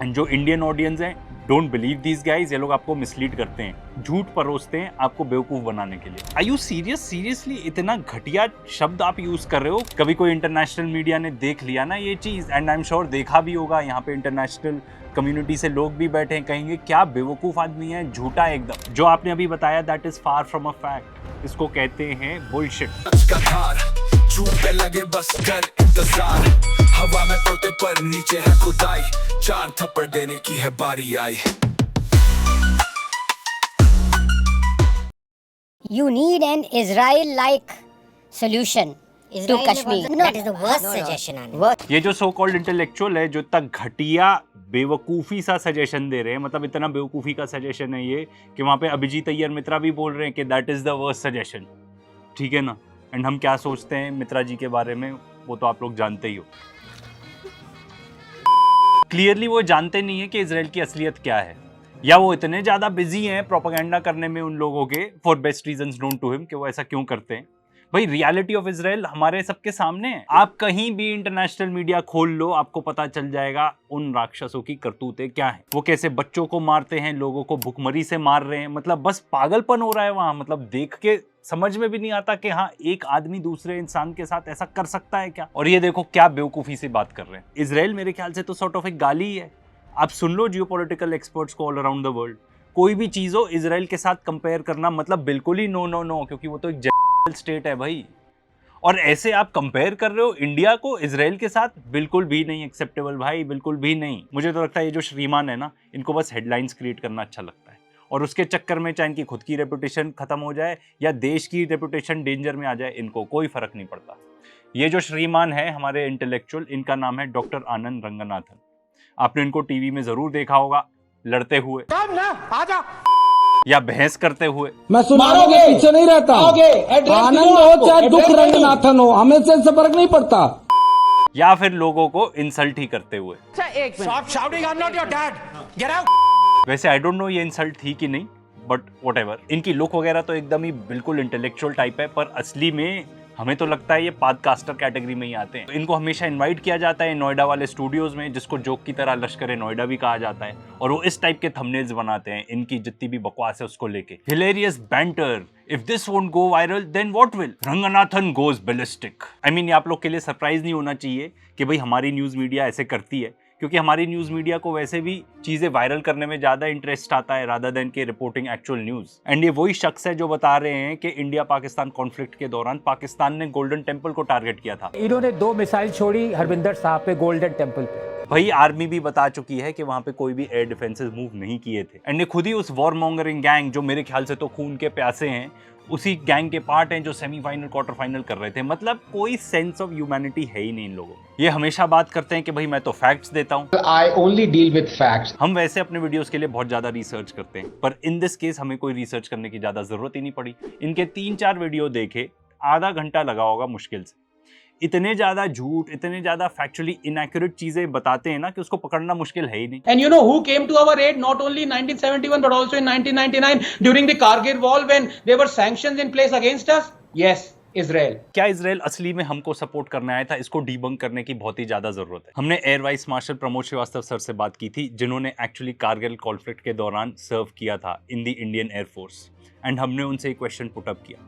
And जो Indian audience है, don't believe these guys, ये लोग आपको मिसलीड करते हैं, झूठ परोसते हैं आपको बेवकूफ बनाने के लिए। Are you serious? सीरियसली इतना घटिया शब्द आप यूज कर रहे हो? कभी कोई इंटरनेशनल मीडिया ने देख लिया ना ये चीज, एंड आई एम श्योर देखा भी होगा, यहाँ पे इंटरनेशनल कम्युनिटी से लोग भी बैठे हैं, कहेंगे क्या बेवकूफ आदमी है, झूठा एकदम। जो आपने अभी बताया that is far from a fact, इसको कहते हैं बुलशिट। लगे बस कर इंतजार, हवा में तोते पर नीचे है खुदाई, चार थप्पड़ देने की है बारी आई। You need an Israel-like solution to Kashmir. That is the worst suggestion. ये जो सो कॉल्ड इंटेलेक्चुअल है, जो इतना घटिया बेवकूफ़ी सा सजेशन दे रहे हैं, मतलब इतना बेवकूफ़ी का सजेशन है ये कि वहाँ पे अभिजीत अय्यर मित्रा भी बोल रहे हैं कि that is the worst suggestion, ठीक है ना। एंड हम क्या सोचते हैं मित्रा जी के बारे में वो तो आप लोग जानते ही हो। क्लियरली वो जानते नहीं है कि इजराइल की असलियत क्या है, या वो इतने ज़्यादा बिजी हैं प्रोपेगेंडा करने में उन लोगों के, for best reasons known to him, कि वो ऐसा क्यों करते हैं। भाई रियलिटी ऑफ इजराइल हमारे सबके सामने है, आप कहीं भी इंटरनेशनल मीडिया खोल लो, आपको पता चल जाएगा उन राक्षसों की करतूतें क्या हैं। वो कैसे बच्चों को मारते हैं, लोगों को भुखमरी से मार रहे हैं, मतलब बस पागलपन हो रहा है वहां। मतलब देख के समझ में भी नहीं आता कि हाँ एक आदमी दूसरे इंसान के साथ ऐसा कर सकता है क्या। और ये देखो क्या बेवकूफी से बात कर रहे हैं। इजराइल मेरे ख्याल से तो सॉर्ट ऑफ एक गाली ही है। आप सुन लो जियोपॉलिटिकल एक्सपर्ट्स को ऑल अराउंड द वर्ल्ड, कोई भी चीज हो इजराइल के साथ कंपेयर करना मतलब बिल्कुल ही नो नो नो, क्योंकि वो तो एक स्टेट है भाई। और ऐसे आप कंपेयर कर रहे हो इंडिया को इजराइल के साथ, बिल्कुल भी नहीं एक्सेप्टेबल भाई, बिल्कुल भी नहीं। मुझे तो लगता है ये जो श्रीमान है ना, इनको बस हेडलाइंस क्रिएट करना अच्छा लगता है, और उसके चक्कर में चाहे इनकी खुद की रेपुटेशन खत्म हो जाए या देश की रेपुटेशन डेंजर में आ जाए, इनको कोई फर्क नहीं पड़ता। ये जो श्रीमान है हमारे इंटेलेक्चुअल, इनका नाम है डॉक्टर आनंद रंगनाथन। आपने इनको टीवी में जरूर देखा होगा लड़ते हुए या बहस करते हुए। मैं सुनाने के पीछे नहीं रहता, आनंद हो चाहे दुख रंगनाथन हो, हमें से फर्क नहीं पड़ता। या फिर लोगों को इंसल्ट ही करते हुए। वैसे आई डोंट नो ये इंसल्ट थी कि नहीं, बट व्हाटएवर। इनकी लुक वगैरह तो एकदम ही बिल्कुल इंटेलेक्चुअल टाइप है, पर असली में हमें तो लगता है ये पॉडकास्टर कैटेगरी में ही आते हैं। इनको हमेशा इनवाइट किया जाता है नोएडा वाले स्टूडियोज में, जिसको जोक की तरह लश्कर नोएडा भी कहा जाता है, और वो इस टाइप के थंबनेल्स बनाते हैं इनकी जितनी भी बकवास है उसको लेके। Hilarious banter, if this won't go viral then what will, Ranganathan goes ballistic. I mean आप लोग के लिए सरप्राइज नहीं होना चाहिए कि भाई हमारी न्यूज मीडिया ऐसे करती है, क्योंकि हमारी न्यूज़ मीडिया को वैसे भी चीज़ें वायरल करने में ज़्यादा इंटरेस्ट आता है रादर देन के रिपोर्टिंग एक्चुअल न्यूज़। एंड ये वही शख्स है जो बता रहे हैं कि इंडिया पाकिस्तान कॉन्फ्लिक्ट के दौरान पाकिस्तान ने गोल्डन टेम्पल को टारगेट किया था। इन्होंने 2 मिसाइल छोड़ी हरविंदर साहब पे गोल्डन टेम्पल पे। भाई आर्मी भी बता चुकी है कि वहां पे कोई भी एयर डिफेंसेस मूव नहीं किए थे। एंड ये खुद ही उस वॉर मॉन्गरिंग गैंग, जो मेरे ख्याल से तो खून के प्यासे हैं, उसी गैंग के पार्ट हैं जो सेमीफाइनल क्वार्टर फाइनल कर रहे थे। मतलब कोई सेंस ऑफ ह्यूमैनिटी है ही नहीं इन लोगों में। ये हमेशा बात करते हैं कि भाई मैं तो फैक्ट्स देता हूं, I only deal with facts. हम वैसे अपने वीडियोस के लिए बहुत ज्यादा रिसर्च करते हैं, पर इन दिस केस हमें कोई रिसर्च करने की ज्यादा जरूरत ही नहीं पड़ी। इनके 3-4 वीडियो देखे, आधा घंटा लगा होगा मुश्किल से। इतने ज्यादा झूठ, इतने ज्यादा फैक्चुअली इनएक्यूरेट चीजें बताते हैं ना कि उसको पकड़ना मुश्किल है ही नहीं। And you know who came to our aid not only in 1971 but also in 1999 during the Kargil war when there were sanctions in place against us? Yes, Israel. क्या इजराइल असली में हमको सपोर्ट करने आया था? इसको डीबंक करने की बहुत ही ज्यादा जरूरत है। हमने air vice marshal Pramod Srivastava sir से बात की थी, जिन्होंने एक्चुअली कारगिल कॉन्फ्लिक्ट के दौरान सर्व किया था in the Indian air force. And हमने उनसे एक क्वेश्चन पुट अप किया।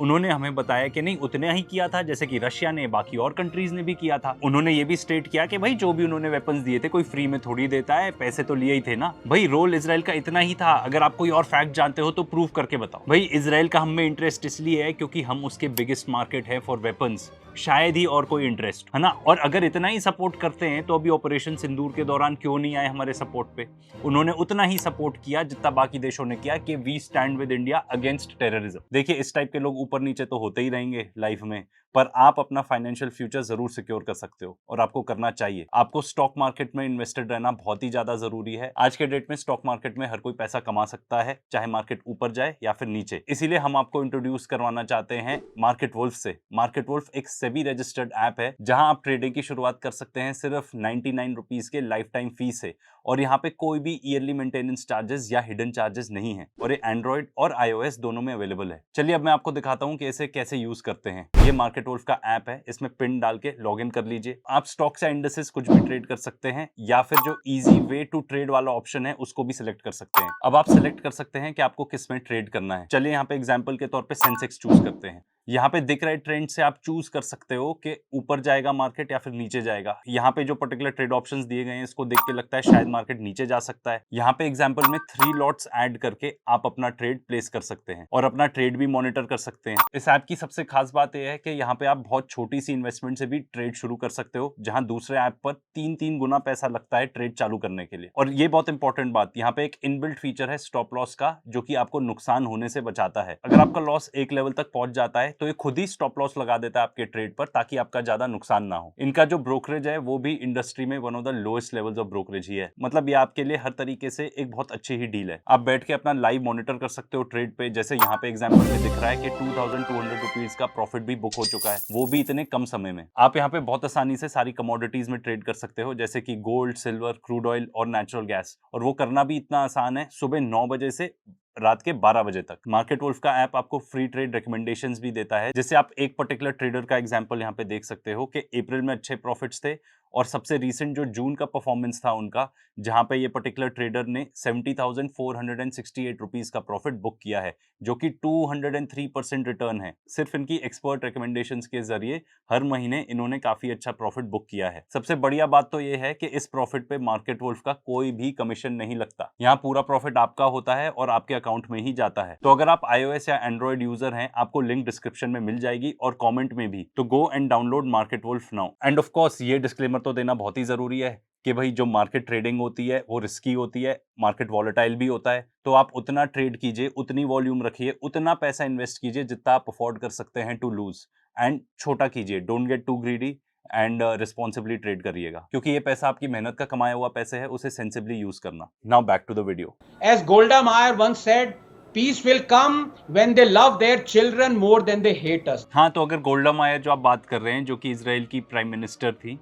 उन्होंने हमें बताया कि नहीं उतने ही किया था जैसे कि रशिया ने, बाकी और कंट्रीज ने भी किया था। उन्होंने ये भी स्टेट किया कि भाई जो भी उन्होंने वेपन्स दिए थे कोई फ्री में थोड़ी देता है, पैसे तो लिए ही थे ना। भाई रोल इजराइल का इतना ही था। अगर आप कोई और फैक्ट जानते हो तो प्रूव करके बताओ। भाई इजराइल का हमें इंटरेस्ट इसलिए है क्योंकि हम उसके बिगेस्ट मार्केट है फॉर वेपन्स, शायद ही और कोई इंटरेस्ट है ना। और अगर इतना ही सपोर्ट करते हैं तो अभी ऑपरेशन सिंदूर के दौरान क्यों नहीं आए हमारे सपोर्ट पे? उन्होंने उतना ही सपोर्ट किया जितना बाकी देशों ने किया कि we stand with India against terrorism. देखिए इस टाइप के लोग ऊपर नीचे तो होते ही रहेंगे लाइफ में, पर आप अपना फाइनेंशियल फ्यूचर जरूर सिक्योर कर सकते हो, और आपको करना चाहिए। आपको स्टॉक मार्केट में इन्वेस्टेड रहना बहुत ही ज्यादा जरूरी है। आज के डेट में स्टॉक मार्केट में हर कोई पैसा कमा सकता है, चाहे मार्केट ऊपर जाए या फिर नीचे। इसीलिए हम आपको इंट्रोड्यूस करवाना चाहते हैं मार्केट वुल्फ से। मार्केट वुल्फ एक सेबी रजिस्टर्ड ऐप है जहां आप ट्रेडिंग की शुरुआत कर सकते हैं सिर्फ 99 रुपीज के लाइफ टाइम फी से, और यहाँ पे कोई भी ईयरली मेंटेनेंस चार्जेस या हिडन चार्जेस नहीं है, और ये एंड्रॉइड और iOS दोनों में अवेलेबल है। चलिए अब मैं आपको दिखाता हूँ कि इसे कैसे यूज करते हैं। ये मार्केट मार्केट वुल्फ का ऐप है, इसमें पिन डाल के लॉग इन कर लीजिए। आप स्टॉक्स या इंडेक्सेस कुछ भी ट्रेड कर सकते हैं, या फिर जो इजी वे टू ट्रेड वाला ऑप्शन है उसको भी सिलेक्ट कर सकते हैं। अब आप सिलेक्ट कर सकते हैं कि आपको किस में ट्रेड करना है। चलिए यहाँ पे एग्जांपल के तौर पे सेंसेक्स चूज करते हैं। यहाँ पे दिख रहे ट्रेंड से आप चूज कर सकते हो कि ऊपर जाएगा मार्केट या फिर नीचे जाएगा। यहाँ पे जो पर्टिकुलर ट्रेड ऑप्शंस दिए गए हैं इसको देख के लगता है शायद मार्केट नीचे जा सकता है। यहाँ पे एग्जांपल में 3 लॉट्स ऐड करके आप अपना ट्रेड प्लेस कर सकते हैं और अपना ट्रेड भी मॉनिटर कर सकते हैं। इस ऐप की सबसे खास बात यह है कि यहाँ पे आप बहुत छोटी सी इन्वेस्टमेंट से भी ट्रेड शुरू कर सकते हो, जहां दूसरे ऐप पर 3 गुना पैसा लगता है ट्रेड चालू करने के लिए। और ये बहुत इंपॉर्टेंट बात, यहाँ पे एक इनबिल्ट फीचर है स्टॉप लॉस का, जो कि आपको नुकसान होने से बचाता है। अगर आपका लॉस एक लेवल तक पहुंच जाता है तो ये खुद ही स्टॉप लॉस लगा देता है आपके ट्रेड पर, ताकि आपका ज्यादा नुकसान ना हो। इनका जो ब्रोकरेज है वो भी इंडस्ट्री में one of the lowest levels of brokerage ही है। मतलब ये आपके लिए हर तरीके से एक बहुत अच्छी ही डील है। आप बैठ के अपना लाइव मॉनिटर कर सकते हो ट्रेड पे। जैसे यहाँ पे एग्जांपल में दिख रहा है कि 2200 रुपीज का प्रॉफिट भी बुक हो चुका है, वो भी इतने कम समय में। आप यहाँ पे बहुत आसानी से सारी कमोडिटीज में ट्रेड कर सकते हो, जैसे कि गोल्ड, सिल्वर, क्रूड ऑयल और नेचुरल गैस। और वो करना भी इतना आसान है, सुबह 9 बजे से रात के 12 बजे तक। मार्केट वुल्फ का ऐप आपको फ्री ट्रेड रिकमेंडेशंस भी देता है, जैसे आप एक पर्टिकुलर ट्रेडर का एग्जांपल यहाँ पे देख सकते हो कि अप्रैल में अच्छे प्रॉफिट्स थे और सबसे रीसेंट जो जून का परफॉर्मेंस था उनका, जहां पे ये पर्टिकुलर ट्रेडर ने 70,468 रुपीज का प्रॉफिट बुक किया है, जो कि 203% रिटर्न है। सिर्फ इनकी एक्सपर्ट रिकमेंडेशंस के जरिए हर महीने इन्होंने काफी अच्छा प्रॉफिट बुक किया है। सबसे बढ़िया बात तो ये है कि इस प्रॉफिट पे मार्केट वुल्फ का कोई भी कमीशन नहीं लगता। यहाँ पूरा प्रॉफिट आपका होता है और आपके अकाउंट में ही जाता है। तो अगर आप iOS या एंड्रॉइड यूजर हैं, आपको लिंक डिस्क्रिप्शन में मिल जाएगी और कमेंट में भी। तो go and download Market Wolf now. And of course ये डिस्क्लेमर तो देना बहुत ही जरूरी है कि भाई जो मार्केट ट्रेडिंग होती है वो रिस्की होती है, मार्केट वॉलेटाइल भी होता है। तो आप उतना ट्रेड कीजिए, उतनी वॉल्यूम रखिए, उतना पैसा इन्वेस्ट कीजिए जितना आप अफोर्ड कर सकते हैं टू लूज, एंड छोटा कीजिए। Don't get too greedy and responsibly trade करिएगा, क्योंकि ये पैसा आपकी मेहनत का कमाया हुआ पैसे है, उसे सेंसिबली यूज करना। Now back to the video. As Golda Meir once said, peace will come when they love their children more than they hate us. हाँ, तो अगर गोल्डा मायर जो आप बात कर रहे हैं, जो कि इजराइल की प्राइम मिनिस्टर थी,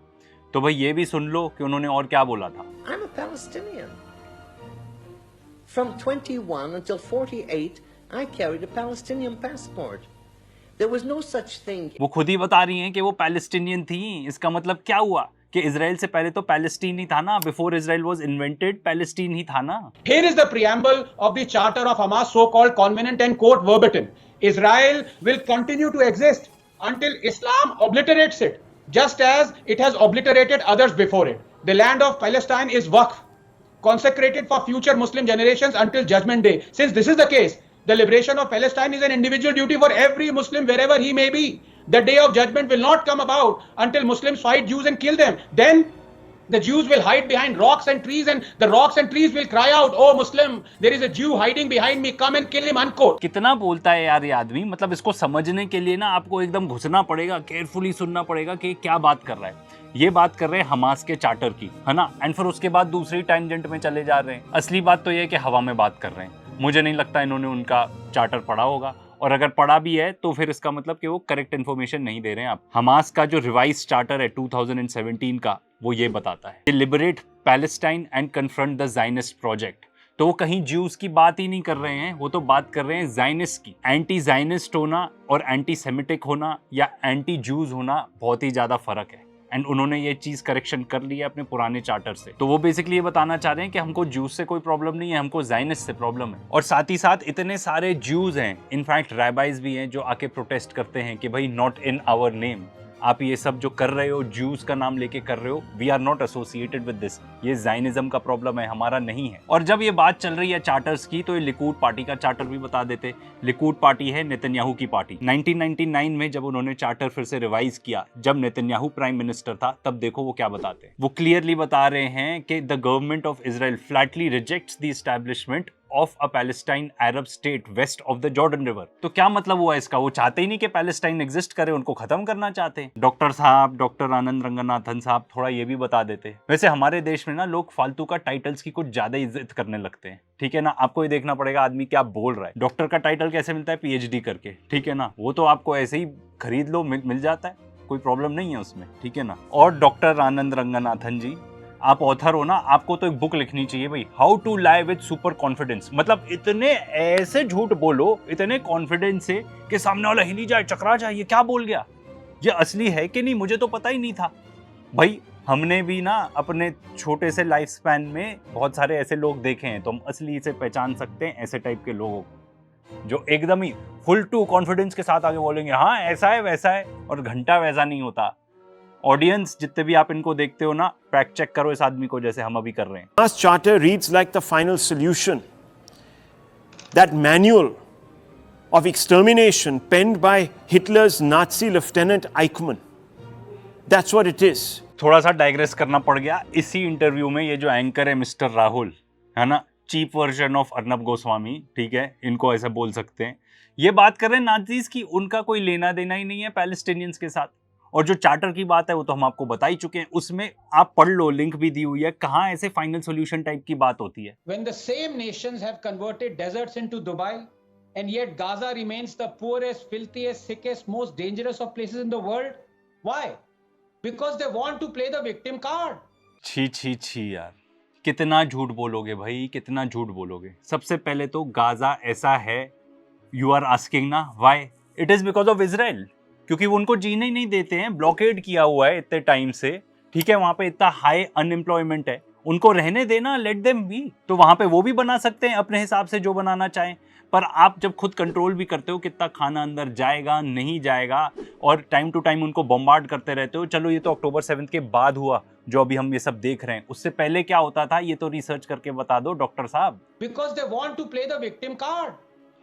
तो भाई ये भी सुन लो कि उन्होंने और क्या बोला था। I'm a Palestinian. From 21 until 48, I carried a Palestinian passport. There was no such thing. वो खुद ही बता रही हैं कि वो पैलेस्टीनियन थी। इसका मतलब क्या हुआ कि इजराइल से पहले तो पैलेस्टीन ही था ना। Before Israel was invented, Palestine ही था ना। Here is the preamble of the charter of Hamas, so-called covenant, and quote verbatim: Israel will continue to exist until Islam obliterates it, just as it has obliterated others before it. The land of Palestine is waqf, consecrated for future Muslim generations until Judgment Day. Since this is the case, the liberation of Palestine is an individual duty for every Muslim wherever he may be. The day of judgment will not come about until Muslims fight Jews and kill them. Then the Jews will hide behind rocks and trees, and the rocks and trees will cry out, "Oh Muslim, there is a Jew hiding behind me, come and kill him," unquote. कितना बोलता है यार ये आदमी। मतलब इसको समझने के लिए ना आपको एकदम घुसना पड़ेगा, केयरफुली सुनना पड़ेगा कि क्या बात कर रहा है। ये बात कर रहे हैं हमास के चार्टर की, है ना। एंड फिर उसके बाद दूसरी टैंजेंट में चले जा रहे हैं। असली बात तो ये है कि हवा में बात कर रहे हैं। मुझे नहीं लगता इन्होंने उनका चार्टर पढ़ा होगा, और अगर पढ़ा भी है तो फिर इसका मतलब कि वो करेक्ट इन्फॉर्मेशन नहीं दे रहे हैं आप। हमास का जो रिवाइज चार्टर है 2017 का, वो ये बताता है, liberate Palestine and confront the Zionist project. तो वो कहीं ज्यूज की बात ही नहीं कर रहे हैं, वो तो बात कर रहे हैं ज़ायनिस्ट की। एंटी ज़ायनिस्ट होना और एंटी सेमिटिक होना या एंटी ज्यूज होना बहुत ही ज़्यादा फर्क है। एंड उन्होंने ये चीज़ करेक्शन कर ली है अपने पुराने चार्टर से। तो वो बेसिकली ये बताना चाह रहे हैं कि हमको ज्यूज से कोई प्रॉब्लम नहीं है, हमको ज़ायनिस्ट से प्रॉब्लम है। और साथ ही साथ इतने सारे ज्यूज हैं, इनफैक्ट रैबाइज भी हैं, जो आके प्रोटेस्ट करते हैं कि भाई नॉट इन आवर नेम। आप ये सब जो कर रहे हो, ज्यूज का नाम लेके कर रहे हो, we are not associated with this. ये ज़ायनिज्म का प्रॉब्लम है, हमारा नहीं है। और जब ये बात चल रही है चार्टर्स की, तो ये लिकूड पार्टी का चार्टर भी बता देते। लिकूड पार्टी है नेतन्याहू की पार्टी। 1999 में जब उन्होंने चार्टर फिर से रिवाइज किया, जब नेतन्याहू प्राइम मिनिस्टर था, तब देखो वो क्या बताते हैं। वो क्लियरली बता रहे हैं कि the government of Israel flatly rejects the establishment of a Palestine Arab state west of the Jordan river. तो क्या मतलब हुआ इसका? वो चाहते ही नहीं कि पैलेस्टाइन एग्जिस्ट करे, उनको खत्म करना चाहते हैं। डॉक्टर साहब, डॉक्टर आनंद रंगनाथन साहब थोड़ा ये भी बता देते। वैसे हमारे देश में ना लोग फालतू का टाइटल्स की कुछ ज्यादा इज्जत करने लगते हैं, ठीक है ना। आपको ये देखना पड़ेगा आदमी क्या बोल रहा है। डॉक्टर का टाइटल कैसे मिलता है? पीएचडी करके, ठीक है ना। वो तो आपको ऐसे ही खरीद लो, मिल जाता है, कोई प्रॉब्लम नहीं है उसमें, ठीक है ना। और डॉक्टर आनंद रंगनाथन जी, आप ऑथर हो ना, आपको तो एक बुक लिखनी चाहिए भाई, how to lie with super confidence. मतलब इतने ऐसे झूठ बोलो, इतने कॉन्फिडेंस से कि सामने वाला हिली जाए, चकरा जाए, ये क्या बोल गया। ये असली है कि नहीं मुझे तो पता ही नहीं था भाई। हमने भी ना अपने छोटे से लाइफ स्पैन में बहुत सारे ऐसे लोग देखे हैं, तो हम असली से पहचान सकते हैं ऐसे टाइप के लोगों को जो एकदम ही फुल टू कॉन्फिडेंस के साथ आगे बोलेंगे हाँ ऐसा है वैसा है, और घंटा वैसा नहीं होता। ऑडियंस जितने भी आप इनको देखते हो ना, फैक्ट चेक करो इस आदमी को जैसे हम अभी कर रहे हैं। Hamas Charter reads like the final solution. That manual of extermination penned by Hitler's Nazi Lieutenant Eichmann. That's what it is. थोड़ा सा डाइग्रेस करना पड़ गया इसी इंटरव्यू में। ये जो एंकर है मिस्टर राहुल, है ना, cheap version of Arnab Goswami, ठीक है, इनको ऐसा बोल सकते हैं। ये बात कर रहे हैं नाजीज की, उनका कोई लेना देना ही नहीं है पैलेस्टीनियंस के साथ। और जो चार्टर की बात है वो तो हम आपको बता ही चुके हैं, उसमें आप पढ़ लो, लिंक भी दी हुई है, कहाँ ऐसे फाइनल सॉल्यूशन टाइप की बात होती है। When the same nations have converted deserts into Dubai, and yet Gaza remains the poorest, filthiest, sickest, most dangerous of places in the world. Why? Because they want to play the victim card. छी छी छी यार, कितना झूठ बोलोगे भाई, कितना झूठ बोलोगे। सबसे पहले तो गाजा ऐसा है, यू आर आस्किंग ना why, it is because of Israel, क्योंकि वो उनको जीने ही नहीं देते हैं, ब्लॉकेड किया हुआ है इतने टाइम से, ठीक है, वहां पे इतना हाई अनएम्प्लॉयमेंट है, उनको रहने देना, लेट देम बी। तो वहां पे वो भी बना सकते हैं अपने हिसाब से जो बनाना चाहें, पर आप जब खुद कंट्रोल भी करते हो कितना खाना अंदर जाएगा नहीं जाएगा, और टाइम टू टाइम उनको बम्बार्ड करते रहते हो। चलो ये तो अक्टूबर 7 के बाद हुआ जो अभी हम ये सब देख रहे हैं, उससे पहले क्या होता था ये तो रिसर्च करके बता दो डॉक्टर साहब। Because they want to play the victim card.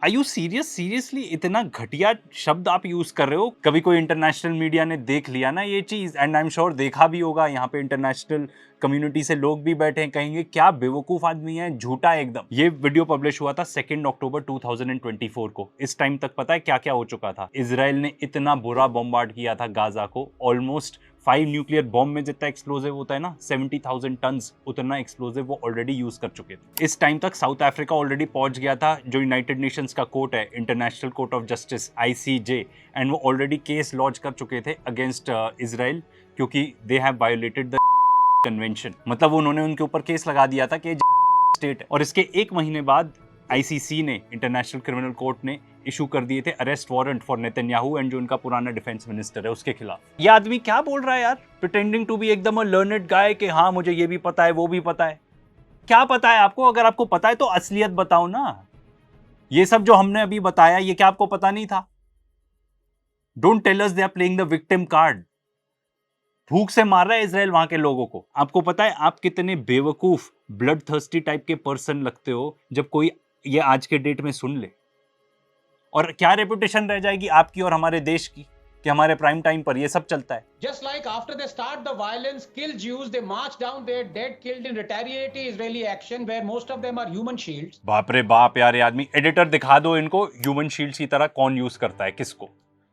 Are you serious? Seriously इतना घटिया शब्द आप यूज कर रहे हो? कभी कोई इंटरनेशनल मीडिया ने देख लिया ना ये चीज, एंड आई एम श्योर देखा भी होगा, यहाँ पे इंटरनेशनल कम्युनिटी से लोग भी बैठे हैं, कहेंगे क्या बेवकूफ आदमी है, झूठा है एकदम। ये वीडियो पब्लिश हुआ था 2 अक्टूबर 2024 को। इस टाइम तक पता है क्या क्या हो चुका था? इजराइल ने इतना बुरा बॉम्बार्ड किया था गाजा को, ऑलमोस्ट 5 न्यूक्लियर बॉम्ब में जितना एक्सप्लोजिव होता है ना, 70,000 टन्स उतना एक्सप्लोजिव वो ऑलरेडी यूज कर चुके थे। इस टाइम तक साउथ अफ्रीका ऑलरेडी पहुंच गया था, जो यूनाइटेड नेशंस का कोर्ट है, international court of justice ICJ, and वो ऑलरेडी केस लॉन्च कर चुके थे अगेंस्ट इजराइल, क्योंकि they have violated the convention. मतलब उन्होंने उनके ऊपर केस लगा दिया था कि स्टेट है। और इसके 1 महीने बाद ICC ने, इंटरनेशनल क्रिमिनल कोर्ट ने इशू कर दिए थे arrest warrant for Netanyahu and जो उनका पुराना डिफेंस मिनिस्टर है उसके खिलाफ। ये आदमी क्या बोल रहा है यार, प्रिटेंडिंग टू बी एकदम लर्नेड गाय कि हाँ मुझे ये भी पता है वो भी पता है। क्या पता है आपको? अगर आपको पता है तो असलियत बताओ ना। ये सब जो हमने अभी बताया ये क्या आपको पता नहीं था? Don't tell us they are playing the victim card. भूख से मार रहा है इजराइल वहां के लोगों को। आपको पता है आप कितने बेवकूफ, ब्लड थर्स्टी टाइप के पर्सन लगते हो जब कोई ये आज के डेट में सुन ले। और क्या रेपुटेशन रह जाएगी आपकी और हमारे देश की कि हमारे प्राइम टाइम पर ये सब चलता है। Just like after they start the violence, kill Jews, they march down their dead killed in retaliatory Israeli action where most of them are human shields. बाप रे बाप यार, ये आदमी एडिटर दिखा दो इनको ह्यूमन शील्ड्स की तरह कौन यूज करता है किसको।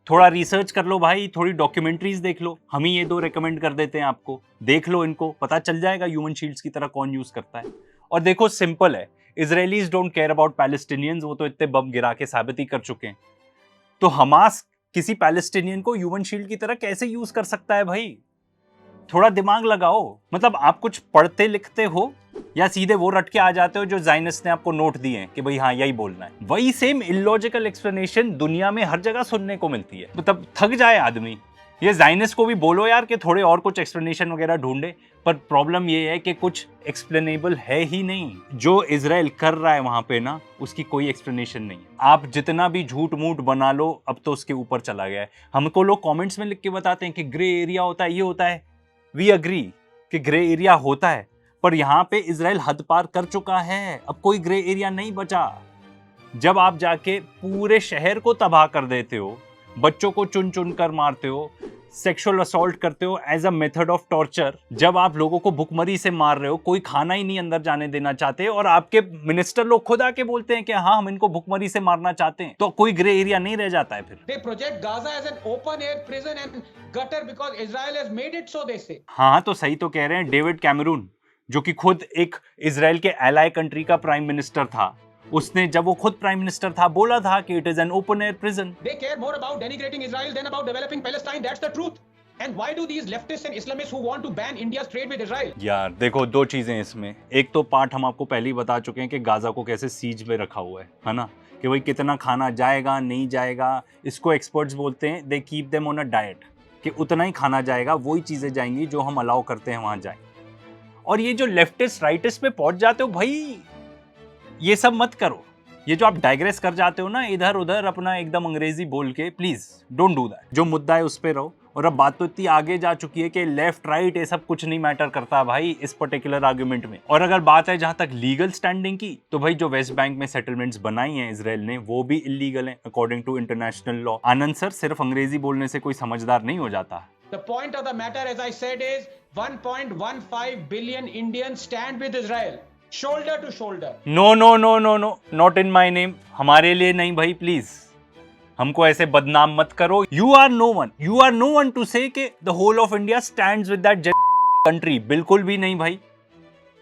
थोड़ा रिसर्च कर लो भाई, थोड़ी डॉक्यूमेंट्रीज देख लो, हम ही ये 2 रेकमेंड कर देते हैं आपको, देख लो इनको, पता चल जाएगा ह्यूमन शील्ड्स की तरह कौन यूज करता है। और देखो सिंपल है, Israelis don't care about Palestinians, वो तो इतने बम गिरा के साबित ही कर चुके हैं। तो हमास किसी पैलेस्टीनियन को ह्यूमन शील्ड की तरह कैसे यूज कर सकता है भाई? थोड़ा दिमाग लगाओ। मतलब आप कुछ पढ़ते लिखते हो या सीधे वो रट के आ जाते हो जो जाइनिस्ट ने आपको नोट दिए हैं कि भाई हाँ यही बोलना है? वही सेम इलॉजिकल एक्सप्लेनेशन दुनिया में हर जगह सुनने को मिलती है। मतलब थक जाए आदमी। ये जाइनिस्ट को भी बोलो यार कि थोड़े और कुछ एक्सप्लेनेशन वगैरह ढूंढे, पर प्रॉब्लम ये है कि कुछ एक्सप्लेनेबल है ही नहीं। जो इजराइल कर रहा है वहां पे ना, उसकी कोई एक्सप्लेनेशन नहीं है। आप जितना भी झूठ मूठ बना लो, अब तो उसके ऊपर चला गया है। हमको लोग कमेंट्स में लिख के बताते हैं कि ग्रे एरिया होता है, ये होता है। वी अग्री कि ग्रे एरिया होता है, पर यहाँ पे इजराइल हद पार कर चुका है, अब कोई ग्रे एरिया नहीं बचा। जब आप जाके पूरे शहर को तबाह कर देते हो, बच्चों को चुन चुन कर मारते हो, सेक्सुअल असॉल्ट करते हो as a method of torture, जब आप लोगों को भुखमरी से मार रहे हो, कोई खाना ही नहीं अंदर जाने देना चाहते, और आपके मिनिस्टर लोग खुद आके बोलते हैं कि हाँ हम इनको भुखमरी से मारना चाहते हैं, तो कोई ग्रे एरिया नहीं रह जाता है फिर। They project Gaza as an open air prison and gutter because Israel has made it so, they say. हाँ तो सही तो कह रहे हैं। डेविड कैमरून, जो कि खुद एक इजराइल के एलाई कंट्री का प्राइम मिनिस्टर था, उसने जब वो खुद प्राइम मिनिस्टर था बोला था कि it is an open air prison. They care more about denigrating Israel than about developing Palestine. That's the truth. And why do these leftists and Islamists who want to ban India's trade with Israel? यार देखो 2 चीजें इसमें। एक तो part हम आपको पहले ही बता चुके हैं कि गाजा को कैसे सीज में रखा हुआ है ना, कि भाई कितना खाना जाएगा नहीं जाएगा। इसको एक्सपर्ट्स बोलते हैं they keep them on a diet, कि उतना ही खाना जाएगा, वही चीजें जाएंगी जो हम अलाउ करते हैं वहां जाए। और ये जो लेफ्टिस्ट राइटिस्ट पे पहुंच जाते हो भाई, ये सब मत करो। ये जो आप डाइग्रेस कर जाते हो ना इधर उधर अपना एकदम अंग्रेजी बोल के, प्लीज डोंट डू दैट। जो मुद्दा है उस पे रहो। और अब बात तो इतनी आगे जा चुकी है कि लेफ्ट राइट ये सब कुछ नहीं मैटर करता भाई इस पर्टिकुलर आर्गुमेंट में। और अगर बात है जहां तक लीगल स्टैंडिंग की, तो भाई जो वेस्ट बैंक में सेटलमेंट्स बनाई हैं इजराइल ने, वो भी इलीगल हैं according to international law. Anand sir, सिर्फ अंग्रेजी बोलने से कोई समझदार नहीं हो जाता। The point of the matter, as I said, is 1.15 billion Indians stand with Israel, shoulder to shoulder. No no no no no, not in my name. हमारे लिए नहीं भाई, प्लीज हमको ऐसे बदनाम मत करो। You are no one to say के the whole of India stands with that country. बिल्कुल भी नहीं भाई।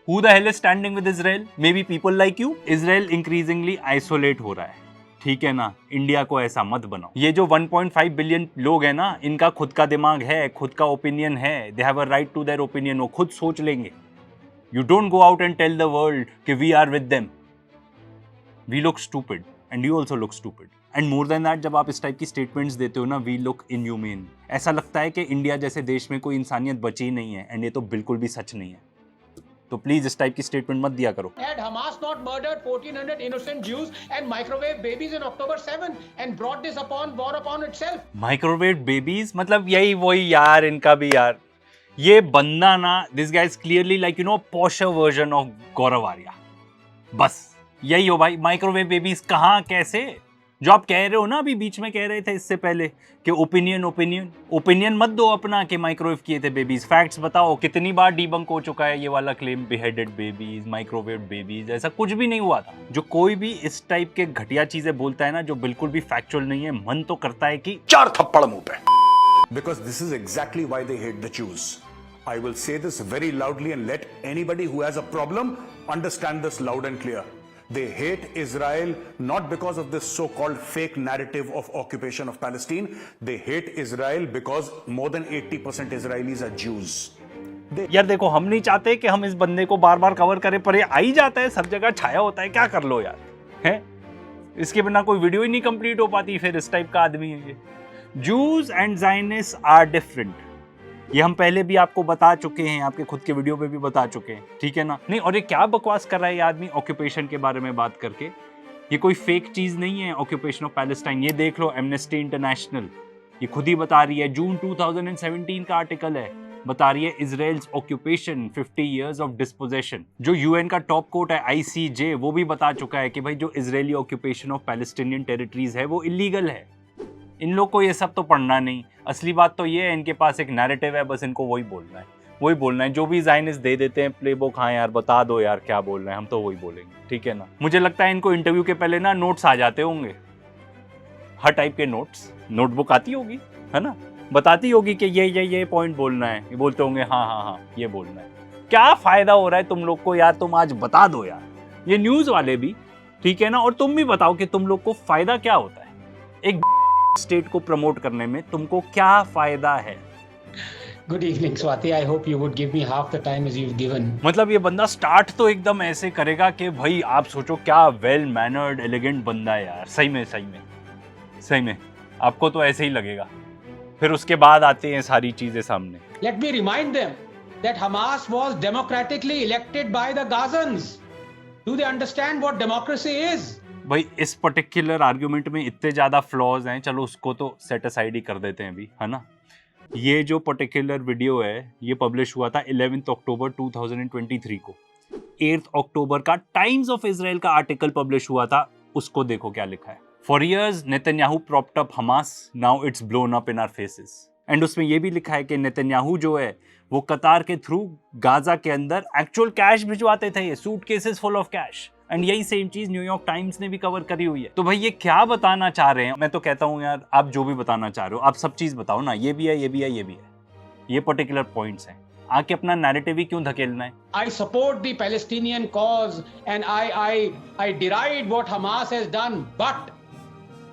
Who the hell is standing with Israel? May be people like you. Israel increasingly isolate हो रहा है, ठीक है ना? इंडिया को ऐसा मत बनाओ। ये जो 1.5 बिलियन लोग हैं ना, इनका खुद का दिमाग है, खुद का ओपिनियन है। They have a right to their opinion. वो खुद सोच लेंगे। You don't go out and tell the world कि we are with them. We look stupid and you also look stupid. And more than that, जब आप इस type की statements देते हो ना, वी लुक इनह्यूमेन। ऐसा लगता है कि इंडिया जैसे देश में कोई इंसानियत बची नहीं है, एंड ये तो बिल्कुल भी सच नहीं है। तो प्लीज इस टाइप की स्टेटमेंट मत दिया करो। Had Hamas not murdered 1400 innocent Jews and microwave babies in October 7 and brought this war upon itself? Microwave babies, मतलब यही वही यार, इनका भी यार। ये बंदा ना, this guy is clearly like you know posher version of Gaurav Arya. बस यही हो भाई। माइक्रोवेव बेबीज कहाँ, कैसे? जो आप कह रहे हो ना, अभी बीच में कह रहे थे इससे पहले कि ओपिनियन मत दो अपना कि माइक्रोवेव किए थे बेबीज। फैक्ट्स बताओ, कितनी बार डीबंक हो चुका है ये वाला claim, beheaded babies, microwave babies. ऐसा कुछ भी नहीं हुआ था। जो कोई भी इस टाइप के घटिया चीजें बोलता है ना, जो बिल्कुल भी फैक्चुअल नहीं है, मन तो करता है कि चार थप्पड़ मुंह पे। Because this is exactly why they hate the Jews. I will say this very loudly and let anybody who has a problem understand this loud and clear. They hate Israel not because of this so-called fake narrative of occupation of Palestine. They hate Israel because more than 80% Israelis are Jews. यार देखो, हम नहीं चाहते कि हम इस बंदे को बार बार कवर करें, पर ये आ ही जाता है, सब जगह छाया होता है। क्या कर लो यार, हैं? इसके बिना कोई वीडियो ही नहीं कंप्लीट हो पाती। फिर इस टाइप का आदमी है ये। Jews and Zionists are different. ये हम पहले भी आपको बता चुके हैं, आपके खुद के वीडियो में भी बता चुके हैं, ठीक है ना? नहीं, और ये क्या बकवास कर रहा है ये आदमी ऑक्यूपेशन के बारे में बात करके। ये कोई फेक चीज नहीं है ऑक्यूपेशन ऑफ पैलेस्टाइन। ये देख लो, एमनेस्टी इंटरनेशनल ये खुद ही बता रही है। जून 2017 का आर्टिकल है, बता रही है Israel's occupation 50 years of disposition. जो यूएन का टॉप कोर्ट है ICJ, वो भी बता चुका है कि भाई जो Israeli occupation of Palestinian territories है वो इलीगल है। इन लोग को ये सब तो पढ़ना नहीं। असली बात तो ये है, इनके पास एक नैरेटिव है, बस इनको वही बोलना है। जो भी ज़ायनिस्ट दे देते हैं प्लेबुक, हाँ यार बता दो यार क्या बोल रहे हैं, हम तो वही बोलेंगे, ठीक है ना? मुझे लगता है इनको इंटरव्यू के पहले ना नोट्स आ जाते होंगे, हर टाइप के नोट्स। नोटबुक आती होगी, है ना? बताती होगी कि ये पॉइंट बोलना है। ये बोलते होंगे हाँ ये बोलना है। क्या फ़ायदा हो रहा है तुम लोग को यार? तुम आज बता दो यार, ये न्यूज़ वाले भी, ठीक है ना? और तुम भी बताओ कि तुम लोग को फ़ायदा क्या होता है एक स्टेट को प्रमोट करने में, तुमको क्या फायदा है? Good evening, Swati. I hope you would give me half the time as you've given. मतलब ये बंदा स्टार्ट तो एकदम ऐसे करेगा कि भाई आप सोचो क्या वेल मैनर्ड एलिगेंट बंदा है यार। सही में आपको तो ऐसे ही लगेगा। फिर उसके बाद आते हैं सारी चीजें सामने। Let me remind them that Hamas was democratically elected by the Gazans. Do they understand what democracy is? भाई इस पर्टिकुलर आर्ग्यूमेंट में इतने ज्यादा फ्लॉज हैं, चलो उसको तो सेट असाइड ही कर देते हैं अभी, है ना? ये जो पर्टिकुलर वीडियो है ये पब्लिश हुआ था 11 अक्टूबर 2023 को। 8 अक्टूबर का टाइम्स ऑफ इजराइल का आर्टिकल पब्लिश हुआ था, उसको देखो क्या लिखा है। For years Netanyahu propped up Hamas, now it's blown up in our faces. And उसमें ये भी लिखा है कि नेतन्याहू जो है वो कतार के थ्रू गाजा के अंदर एक्चुअल कैश भिजवाते थे, ये suitcases full of cash. And यही सेम चीज न्यूयॉर्क टाइम्स ने भी कवर करी हुई है। तो भाई ये क्या बताना चाह रहे हैं? मैं तो कहता हूँ यार, आप जो भी बताना चाह रहे हो आप सब चीज बताओ ना। ये भी है, ये पर्टिकुलर पॉइंट्स हैं। आके अपना नैरेटिव ही क्यों धकेलना है? I support the Palestinian cause and I deride what Hamas has done, but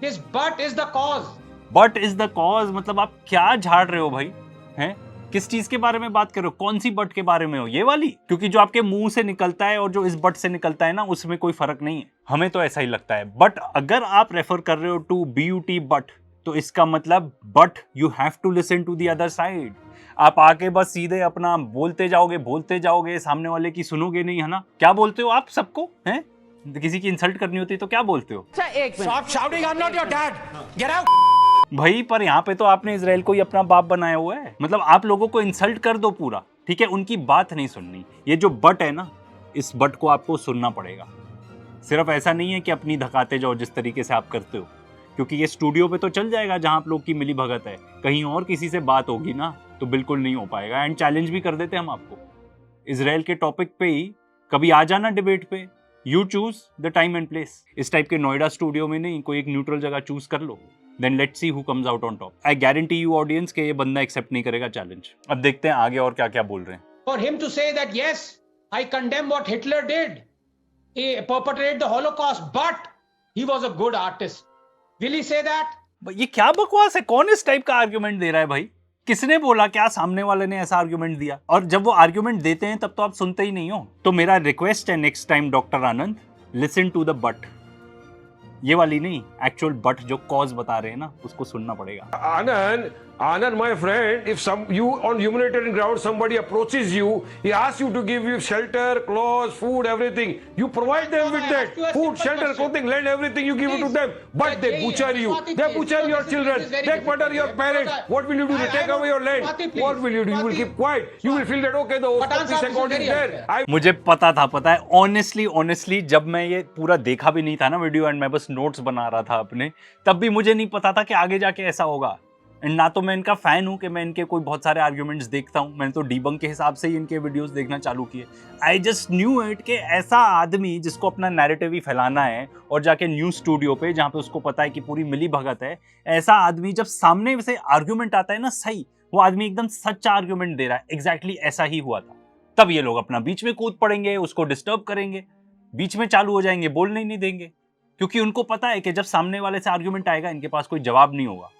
this but is the cause. But is the cause, मतलब आप क्या झाड़ रहे हो भाई? हैं? किस चीज के बारे में बात कर रहे हो? कौन सी बट के बारे में हो? ये वाली? क्योंकि जो आपके मुंह से निकलता है और जो इस बट से निकलता है ना, उसमें कोई फर्क नहीं है। हमें तो ऐसा ही लगता है। बट अगर आप रेफर कर रहे हो टू BUT बट, तो इसका मतलब but you have to listen to the other side. आप आके बस सीधे अपना बोलते जाओगे, सामने वाले की सुनोगे नहीं, है ना? क्या बोलते हो आप सबको, हैं? किसी की इंसल्ट करनी होती है तो क्या बोलते हो? भाई पर यहाँ पे तो आपने इजराइल को ही अपना बाप बनाया हुआ है। मतलब आप लोगों को इंसल्ट कर दो पूरा, ठीक है, उनकी बात नहीं सुननी। ये जो बट है ना, इस बट को आपको सुनना पड़ेगा। सिर्फ ऐसा नहीं है कि अपनी धकाते जाओ जिस तरीके से आप करते हो, क्योंकि ये स्टूडियो पे तो चल जाएगा जहां आप लोग की मिली भगत है, कहीं और किसी से बात होगी ना तो बिल्कुल नहीं हो पाएगा। एंड चैलेंज भी कर देते हम आपको इजराइल के टॉपिक पे ही, कभी आ जाना डिबेट पे, you choose the time and place. इस टाइप के नोएडा स्टूडियो में नहीं, कोई एक न्यूट्रल जगह चूज कर लो, then let's see who comes out on top. I guarantee you audience के ये बंदा एक्सेप्ट नहीं करेगा चैलेंज। अब देखते हैं आगे और क्या क्या बोल रहे हैं। For him to say that yes, I condemn what Hitler did, he perpetrated the Holocaust, but he was a good artist. Will he say that? ये क्या बकवास है? कौन इस टाइप का आर्ग्यूमेंट दे रहा है भाई? किसने बोला? क्या सामने वाले ने ऐसा आर्ग्यूमेंट दिया? और जब वो आर्ग्यूमेंट देते हैं तब तो आप सुनते ही नहीं हो। तो मेरा रिक्वेस्ट है next time doctor Anand, listen to the but, ये वाली नहीं, एक्चुअल बट जो कॉज बता रहे हैं ना, उसको सुनना पड़ेगा। Anand, my friend, if you on humanitarian ground somebody approaches you, he asks you to give you shelter, clothes, food, everything. You provide them with that food, shelter, clothing, land, everything. You give it to them, but they butcher you. They butcher your children. They murder your parents. What will you do? They take away your land. What will you do? You will keep quiet. You will feel that okay, the auspice account is there. मुझे पता है honestly जब मैं ये पूरा देखा भी नहीं था ना वीडियो, एंड मैं बस नोट्स बना रहा था अपने, तब भी मुझे नहीं पता था कि आगे जाके ऐसा होगा। एंड ना तो मैं इनका फैन हूं कि मैं इनके कोई बहुत सारे आर्ग्यूमेंट्स देखता हूं, मैंने तो डीबंक के हिसाब से ही इनके वीडियोस देखना चालू किए। आई जस्ट न्यू इट कि ऐसा आदमी जिसको अपना नैरेटिव ही फैलाना है और जाके न्यूज स्टूडियो पे जहां पे उसको पता है कि पूरी मिली भगत है, ऐसा आदमी जब सामने से आर्ग्यूमेंट आता है ना सही, वो आदमी एकदम सच्चा आर्ग्यूमेंट दे रहा है, एग्जैक्टली ऐसा ही हुआ था। तब ये लोग अपना बीच में कूद पड़ेंगे, उसको डिस्टर्ब करेंगे, बीच में चालू हो जाएंगे, बोलने ही नहीं देंगे, क्योंकि उनको पता है कि जब सामने वाले से आर्ग्यूमेंट आएगा इनके पास कोई जवाब नहीं होगा।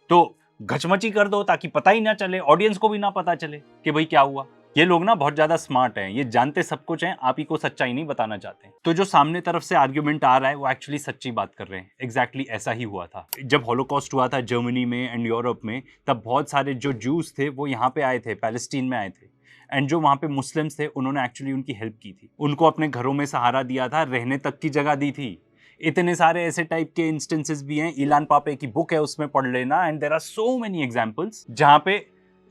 तो घचमची कर दो ताकि पता ही ना चले, ऑडियंस को भी ना पता चले कि भाई क्या हुआ। ये लोग ना बहुत ज्यादा स्मार्ट हैं, ये जानते सब कुछ हैं, आप ही को सच्चाई नहीं बताना चाहते। तो जो सामने तरफ से आर्ग्यूमेंट आ रहा है वो एक्चुअली सच्ची बात कर रहे हैं। एग्जैक्टली ऐसा ही हुआ था जब हॉलोकॉस्ट हुआ था जर्मनी में एंड यूरोप में। तब बहुत सारे जो जूस थे वो यहाँ पे आए थे, पैलेस्टीन में आए थे, एंड जो वहाँ पे मुस्लिम्स थे उन्होंने एक्चुअली उनकी हेल्प की थी, उनको अपने घरों में सहारा दिया था, रहने तक की जगह दी थी। इतने सारे ऐसे टाइप के इंस्टेंसेस भी हैं, इलान पापे की बुक है उसमें पढ़ लेना, and there are so many examples जहां पे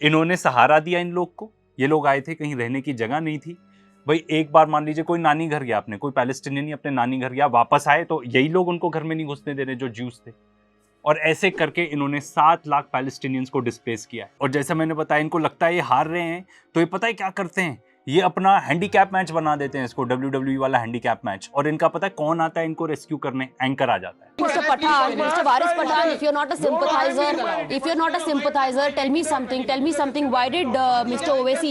इन्होंने सहारा दिया इन लोग को। ये लोग आए थे, कहीं रहने की जगह नहीं थी भाई। एक बार मान लीजिए कोई नानी घर गया, आपने कोई पैलेस्टीनियन अपने नानी घर गया, वापस आए तो यही लोग उनको घर में नहीं घुसने दे रहे जो ज्यूस थे, और ऐसे करके इन्होंने 7 लाख पैलेस्टीनियंस को डिस्प्लेस किया। और जैसा मैंने बताया, इनको लगता है ये हार रहे हैं, तो ये पता है क्या करते हैं, ये अपना हैंडीकैप मैच बना देते हैं इसको, WWE वाला हैंडीकैप मैच, और इनका पता है कौन आता है इनको रेस्क्यू करने, एंकर आ जाता है। Mr. Pathan, Mr. Varis Pathan, if you're not a sympathizer, tell me something. Why did Mr. Owaisi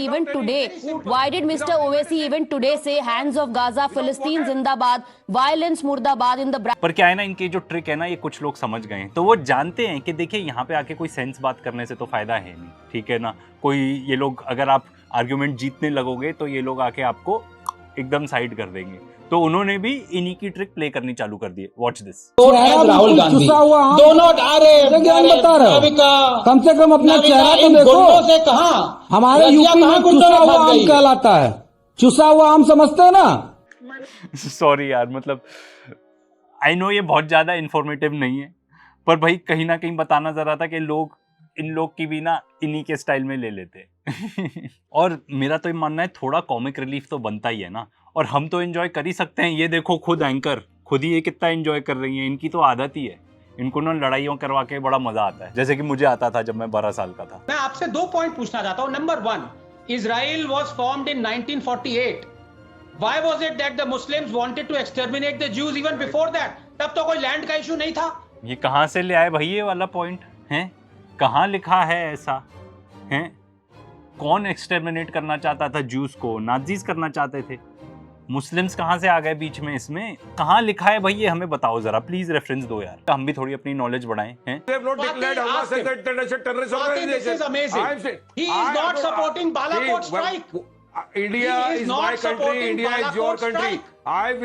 even today say hands of Gaza, Philistine Zindabad, violence Murdabad in the पर क्या है ना, इनकी जो trick है ना, ये कुछ लोग समझ गए हैं, तो वो जानते हैं कि देखिए यहाँ पे आके कोई सेंस बात करने से तो फायदा है नहीं, ठीक है ना। कोई ये लोग अगर आप आर्ग्यूमेंट जीतने लगोगे तो ये लोग आके आपको एकदम साइड कर देंगे, तो उन्होंने भी इन्हीं की ट्रिक प्ले करनी चालू कर दी है। Watch this. राहुल गांधी दोनों बता रहे हो, कम से कम अपना चेहरा तो देखो से कहा हमारे यूपी में चुसा हुआ आम कहलाता है, चुसा हुआ आम समझते हैं ना। सॉरी यार, मतलब आई नो ये बहुत ज्यादा इंफॉर्मेटिव नहीं है, पर भाई कहीं ना कहीं बताना जरा था कि लोग इन लोग की भी ना इन्हीं के स्टाइल में ले लेते और मेरा तो ये मानना है थोड़ा कॉमिक रिलीफ तो बनता ही है ना, और हम तो एंजॉय कर ही सकते हैं। ये देखो खुद एंकर खुद ही ये कितना एंजॉय कर रही हैं, इनकी तो आदत ही है, इनको ना लड़ाइयों करवा के बड़ा मजा आता है, जैसे कि मुझे आता था जब मैं 12 साल का था। मैं आपसे 2 पॉइंट पूछना चाहता हूं। Number 1, Israel was formed in 1948. Why was it that the Muslims wanted to exterminate the Jews even before that? तब तो कोई लैंड का इशू नहीं था। ये कहां से ले आए भाई ये वाला पॉइंट है? कहां लिखा है ऐसा है? कौन एक्सटर्मिनेट करना चाहता था ज्यूज को? नाजीज करना चाहते थे। मुस्लिम्स कहां से आ गए बीच में? इसमें कहां लिखा है भाई ये हमें बताओ जरा, प्लीज रेफरेंस दो यार, हम भी थोड़ी अपनी नॉलेज बढ़ाएं हैं।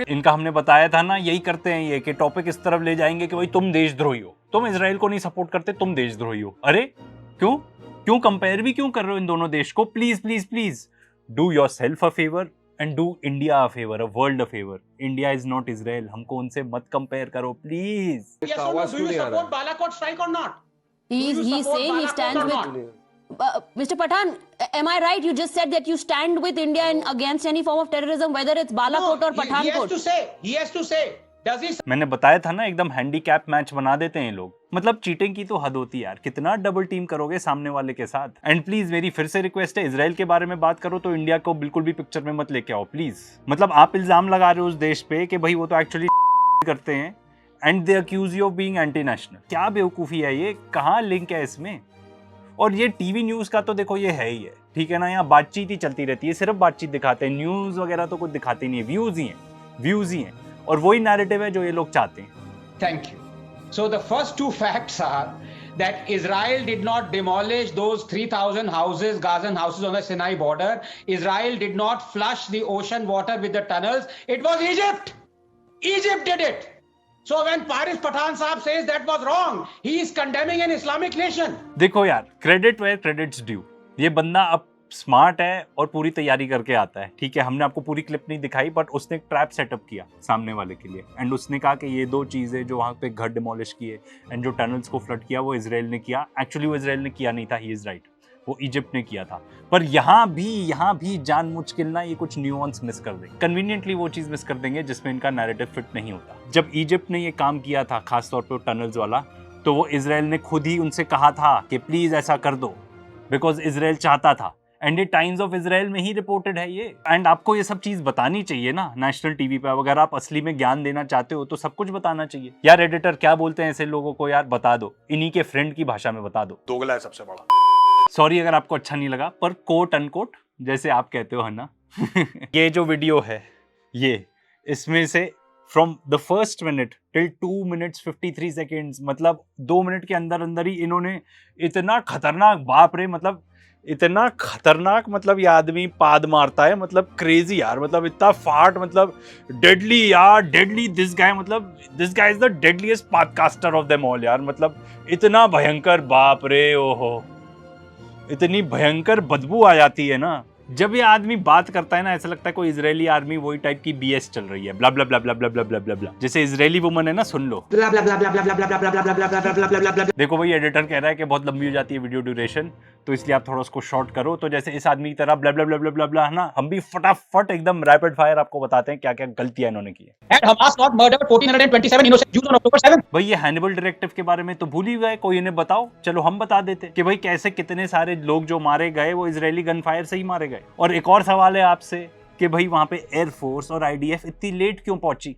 इनका हमने बताया था ना, यही करते हैं ये कि टॉपिक इस तरफ ले जाएंगे कि भाई तुम देशद्रोही हो, तुम इसराइल को नहीं सपोर्ट करते, तुम देशद्रोही हो। अरे क्यों क्यों कंपेयर भी क्यों कर रहे हो इन दोनों देश को? Please please please do yourself a favour and do India a favour, a world a favour. India is not Israel, हमको उनसे मत कंपेयर करो please. Yes or no? Do you support Balakot strike or not? He's support saying he Balakot stands or with. Mr. Pathan, am I right? You just said that you stand with India and against any form of terrorism, whether it's Balakot or He has Pathankot. to say. Does he? मैंने बताया था ना, एकदम handicap match बना देते हैं लोग। मतलब चीटिंग की तो हद होती है यार, कितना डबल टीम करोगे सामने वाले के साथ। एंड प्लीज मेरी फिर से रिक्वेस्ट है, इजराइल के बारे में बात करो तो इंडिया को बिल्कुल भी पिक्चर में मत लेके आओ प्लीज। मतलब आप इल्जाम लगा रहे हो उस देश पे कि भाई वो तो एक्चुअली करते हैं and they accuse you of being anti national. क्या बेवकूफी है ये, कहाँ लिंक है इसमें? और ये टीवी न्यूज का तो देखो ये है ही है, ठीक है ना, यहाँ बातचीत ही चलती रहती है, सिर्फ बातचीत दिखाते हैं, न्यूज वगैरह तो कुछ दिखाते नहीं है, व्यूज ही हैं और वही नैरेटिव है जो ये लोग चाहते हैं। Thank you. So the first two facts are that Israel did not demolish those 3,000 houses, Gazan houses on the Sinai border. Israel did not flush the ocean water with the tunnels. It was Egypt. Egypt did it. So when Faris Pathan Saab says that was wrong, he is condemning an Islamic nation. देखो यार, credit where credits due. ये बंदा अब smart है और पूरी तैयारी करके आता है, ठीक है। हमने आपको पूरी क्लिप नहीं दिखाई, बट उसने एक ट्रैप सेटअप किया सामने वाले के लिए एंड उसने कहा कि ये दो चीज़ें जो वहाँ पे घर डिमोलिश किए एंड जो टनल्स को फ्लड किया वो इसराइल ने किया। एक्चुअली वो इसराइल ने किया नहीं था, ही इज़ राइट, वो इजिप्ट ने किया था। पर यहाँ भी जानबूझ के ना ये कुछ न्यूआंस मिस कर देंगे, कन्वीनियंटली वो चीज़ मिस कर देंगे जिसमें इनका नैरेटिव फिट नहीं होता। जब इजिप्ट ने ये काम किया था खासतौर पर टनल्स वाला, तो वो इसराइल ने खुद ही उनसे कहा था कि प्लीज़ ऐसा कर दो, बिकॉज इसराइल चाहता था। एंड ये टाइम्स ऑफ इसराइल में ही रिपोर्टेड है ये। एंड आपको ये सब चीज़ बतानी चाहिए ना नेशनल टीवी पे। अगर आप असली में ज्ञान देना चाहते हो तो सब कुछ बताना चाहिए यार। एडिटर क्या बोलते हैं ऐसे लोगों को यार, बता दो, इन्हीं के फ्रेंड की भाषा में बता दो। दोगला है सबसे बड़ा। सॉरी अगर आपको अच्छा नहीं लगा, पर कोट अनकोट जैसे आप कहते हो है ना ये जो वीडियो है ये, इसमें से from the first minute till 2 minutes 53 seconds, मतलब 2 मिनट के अंदर अंदर ही इन्होंने इतना खतरनाक, बाप रे, मतलब इतना खतरनाक, मतलब ये आदमी पाद मारता है, मतलब क्रेजी यार, मतलब इतना फाट, मतलब डेडली यार, डेडली दिस गाय, मतलब this guy is the deadliest podcaster of them all यार। मतलब इतना भयंकर, बाप रे, ओहो, इतनी भयंकर बदबू आ जाती है ना जब ये आदमी बात करता है ना, ऐसा लगता है कोई इजरायली आर्मी वही टाइप की बीएस चल रही है, ब्ला ब्ला ब्ला ब्ला ब्ला ब्ला ब्ला ब्ला ब्ला, जैसे इजरायली वुमन है ना, सुन लो। देखो भाई एडिटर कह रहा है कि बहुत लंबी हो जाती है वीडियो ड्यूरेशन, तो इसलिए आप थोड़ा उसको शॉर्ट करो। तो जैसे इस आदमी की तरह ब्ला ब्ला ब्ला ब्ला ब्ला ब्ला है ना, हम भी फटाफट एकदम रैपिड फायर आपको बताते हैं क्या क्या गलतियां इन्होंने की है। And Hamas not murdered 1,427 innocent Jews on October 7th. भाई ये हैनिबल डायरेक्टिव के बारे में तो भूल ही गए, कोई इन्हें बताओ। चलो हम बता देते कि भाई कैसे कितने सारे लोग जो मारे गए वो इजरायली गन फायर से ही मारे गए। और एक और सवाल है आपसे कि भाई वहां पे एयरफोर्स और आईडीएफ इतनी लेट क्यों पहुंची,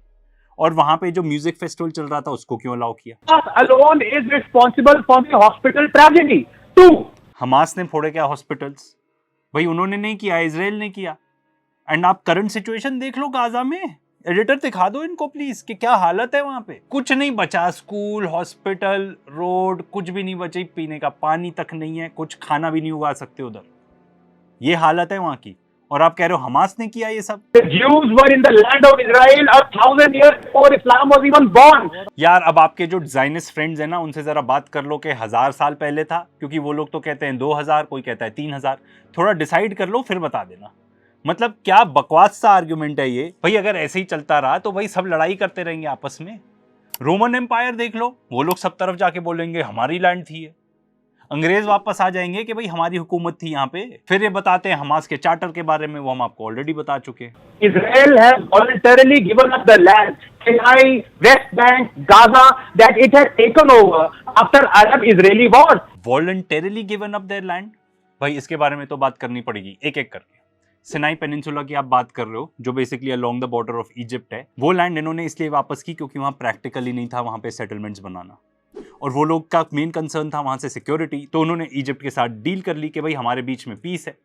और वहां पे जो म्यूजिक फेस्टिवल चल रहा था उसको क्यों अलाउ किया? alone is responsible for the hospital tragedy. 2. Hamas ने फोड़े क्या हॉस्पिटल्स? भाई उन्होंने नहीं किया, इजराइल ने किया। एंड आप करंट सिचुएशन देख लो गाजा में, एडिटर दिखा दो इनको प्लीज कि क्या हालत है वहां पे। कुछ नहीं बचा, स्कूल, हॉस्पिटल, रोड, कुछ भी नहीं बचे, पीने का पानी तक नहीं है, कुछ खाना भी नहीं उगा सकते उधर। ये हालत है वहां की, और आप कह रहे हो हमास ने किया ये सब? The Jews were in the land of Israel 1,000 years before Islam was even born. यार अब आपके जो ज़ायनिस्ट फ्रेंड्स हैं ना, उनसे जरा बात कर लो कि 1000 साल पहले था, क्योंकि वो लोग तो कहते हैं 2000, कोई कहता है 3000। थोड़ा डिसाइड कर लो फिर बता देना। मतलब क्या बकवास सा आर्ग्यूमेंट है ये भाई। अगर ऐसे ही चलता रहा तो भाई सब लड़ाई करते रहेंगे आपस में। रोमन एम्पायर देख लो, वो लोग सब तरफ जाके बोलेंगे हमारी लैंड थी ये। अंग्रेज वापस आ जाएंगे कि भाई हमारी हुकूमत थी यहाँ पे। फिर ये बताते हैं हमास के चार्टर के बारे में, वो हम आपको ऑलरेडी बता चुके हैं। Israel has voluntarily given up the land, Sinai, West Bank, Gaza, that it has taken over after Arab-Israeli war. Voluntarily given up their land? भाई इसके बारे में तो बात करनी पड़ेगी एक एक करके। सिनाई पेनिनसुला की आप बात कर रहे हो, जो basically along the border of Egypt है, वो लैंड इन्होंने इसलिए वापस की क्योंकि वहाँ प्रैक्टिकली नहीं था वहाँ पे सेटलमेंट्स बनाना, और वो लोग का मेन कंसर्न था वहाँ से सिक्योरिटी। तो उन्होंने इजिप्ट के साथ डील कर ली कि भाई हमारे बीच में पीस है।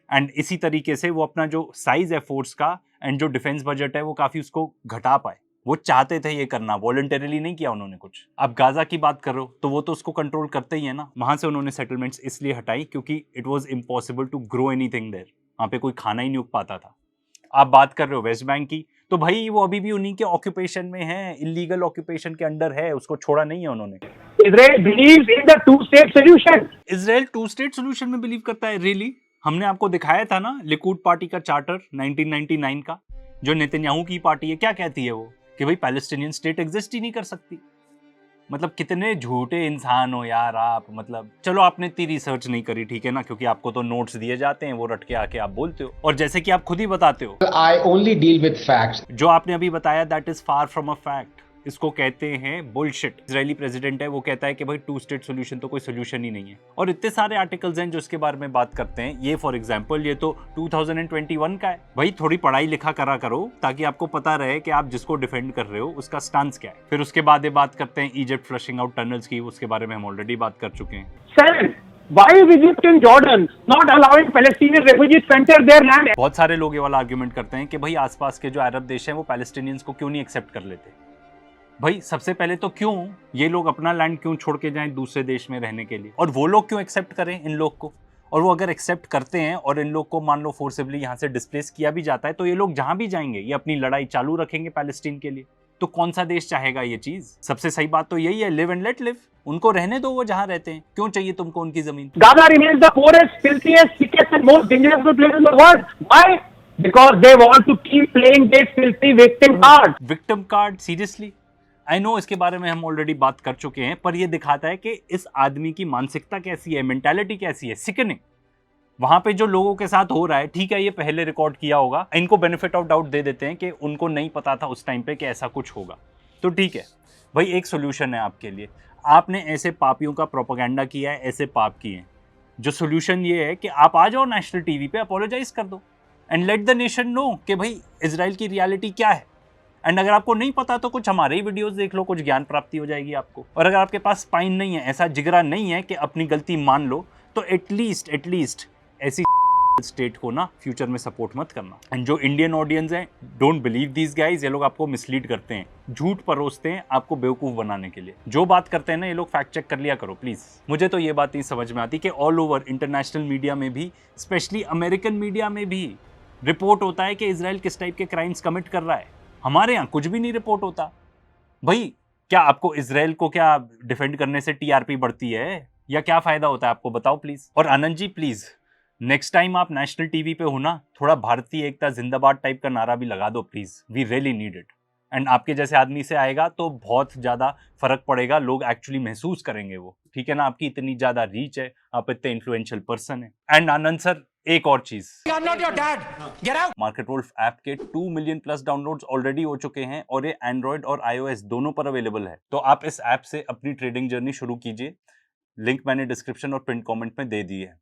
एंड इसी तरीके से वो अपना जो साइज है फोर्स का एंड जो डिफेंस बजट है वो काफ़ी उसको घटा पाए। वो चाहते थे ये करना, वॉलंटरीली नहीं किया उन्होंने कुछ। अब गाजा की बात कर रहे हो तो वो तो उसको कंट्रोल करते ही है ना। वहाँ से उन्होंने सेटलमेंट्स इसलिए हटाई क्योंकि it was impossible to grow anything there, वहाँ पे कोई खाना ही नहीं उग पाता था। आप बात कर रहे हो वेस्ट बैंक की, तो भाई वो अभी भी उन्हीं के ऑक्यूपेशन में है, इलीगल ऑक्यूपेशन के अंडर है, उसको छोड़ा नहीं है उन्होंने। Israel believes in the two-state solution. Israel two state solution में बिलीव करता है? रियली? हमने आपको दिखाया था ना लिकुड पार्टी का चार्टर 1999 का, जो नेतन्याहू की पार्टी है, क्या कहती है वो कि भाई पैलेस्टीनियन स्टेट एग्जिस्ट ही नहीं कर सकती। मतलब कितने झूठे इंसान हो यार आप। मतलब चलो आपने इतनी रिसर्च नहीं करी, ठीक है ना, क्योंकि आपको तो नोट्स दिए जाते हैं, वो रट के आके आप बोलते हो, और जैसे कि आप खुद ही बताते हो, I only deal with facts. जो आपने अभी बताया that is far from a fact. इसको कहते हैं बुलशिट। इजरायली प्रेसिडेंट है, वो कहता है कि भाई टू स्टेट सोल्यूशन तो कोई सोल्यूशन ही नहीं है। और इतने सारे आर्टिकल्स हैं जो इसके बारे में बात करते हैं। ये फॉर एग्जांपल ये तो 2021 का है। भाई थोड़ी पढ़ाई लिखा करा करो ताकि आपको पता रहे कि आप जिसको डिफेंड कर रहे हो उसका स्टांस क्या है। फिर उसके बाद ये बात करते हैं इजिप्ट फ्लशिंग आउट टनल्स की, उसके बारे में हम ऑलरेडी बात कर चुके हैं। Sir, why is Egypt and Jordan not allowing Palestinian refugees to enter their land? बहुत सारे लोग ये वाला आर्ग्यूमेंट करते हैं कि भाई आसपास के जो अरब देश हैं वो पैलेस्टीनियंस को क्यों नहीं एक्सेप्ट कर लेते। भाई सबसे पहले तो क्यों ये लोग अपना लैंड क्यों छोड़ के जाएं दूसरे देश में रहने के लिए, और वो लोग क्यों एक्सेप्ट करें इन लोग को। और वो अगर एक्सेप्ट करते हैं और इन लोग को मान लो फोर्सिबली यहाँ से डिस्प्लेस किया भी जाता है, तो ये लोग जहां भी जाएंगे ये अपनी लड़ाई चालू रखेंगे पैलेस्टीन के लिए। तो कौन सा देश चाहेगा ये चीज? सबसे सही बात तो यही है, लिव एंड लेट लिव। उनको रहने दो वो जहां रहते हैं, क्यों चाहिए तुमको उनकी जमीन। Gaza remains the poorest, filthiest, sickest and most dangerous place in the world. Why? Because they want to keep playing this filthy victim card. Victim card? Seriously? I know इसके बारे में हम ऑलरेडी बात कर चुके हैं, पर ये दिखाता है कि इस आदमी की मानसिकता कैसी है, मेंटालिटी कैसी है, सिकनिंग। वहां पे जो लोगों के साथ हो रहा है, ठीक है ये पहले रिकॉर्ड किया होगा, इनको बेनिफिट ऑफ डाउट दे देते हैं कि उनको नहीं पता था उस टाइम पे कि ऐसा कुछ होगा, तो ठीक है भाई एक सोल्यूशन है आपके लिए। आपने ऐसे पापियों का प्रोपेगेंडा किया है, ऐसे पाप किए हैं, जो सोल्यूशन ये है कि आप आ जाओ नेशनल टीवी पे, अपोलोजाइज कर दो and let the nation know कि भाई इजराइल की रियलिटी क्या है। एंड अगर आपको नहीं पता तो कुछ हमारे ही वीडियोस देख लो, कुछ ज्ञान प्राप्ति हो जाएगी आपको। और अगर आपके पास स्पाइन नहीं है, ऐसा जिगरा नहीं है कि अपनी गलती मान लो, तो एटलीस्ट ऐसी स्टेट को ना फ्यूचर में सपोर्ट मत करना। एंड जो इंडियन ऑडियंस है, डोंट बिलीव दीज गाइज। ये लोग आपको मिसलीड करते हैं, झूठ परोसते हैं आपको बेवकूफ बनाने के लिए। जो बात करते हैं ना ये लोग फैक्ट चेक कर लिया करो प्लीज। मुझे तो ये बात नहीं समझ में आती कि ऑल ओवर इंटरनेशनल मीडिया में भी, स्पेशली अमेरिकन मीडिया में भी रिपोर्ट होता है कि इजराइल किस टाइप के क्राइम्स कमिट कर रहा है। हमारे यहाँ कुछ भी नहीं रिपोर्ट होता। भाई क्या आपको इजराइल को क्या डिफेंड करने से टीआरपी बढ़ती है, या क्या फायदा होता है आपको, बताओ प्लीज। और Anand ji please next time आप नेशनल टीवी पे हो ना, थोड़ा भारतीय एकता जिंदाबाद टाइप का नारा भी लगा दो please. We really need it. And आपके जैसे आदमी से आएगा तो बहुत ज्यादा फर्क पड़ेगा, लोग एक्चुअली महसूस करेंगे वो, ठीक है ना। आपकी इतनी ज्यादा रीच है, आप इतने इन्फ्लुएंशियल पर्सन है। एंड आनंद सर एक और चीज, मार्केट वुल्फ ऐप के 2 मिलियन प्लस डाउनलोड्स ऑलरेडी हो चुके हैं और ये एंड्रॉइड और iOS दोनों पर अवेलेबल है। तो आप इस ऐप से अपनी ट्रेडिंग जर्नी शुरू कीजिए। लिंक मैंने डिस्क्रिप्शन और पिन कमेंट में दे दी है।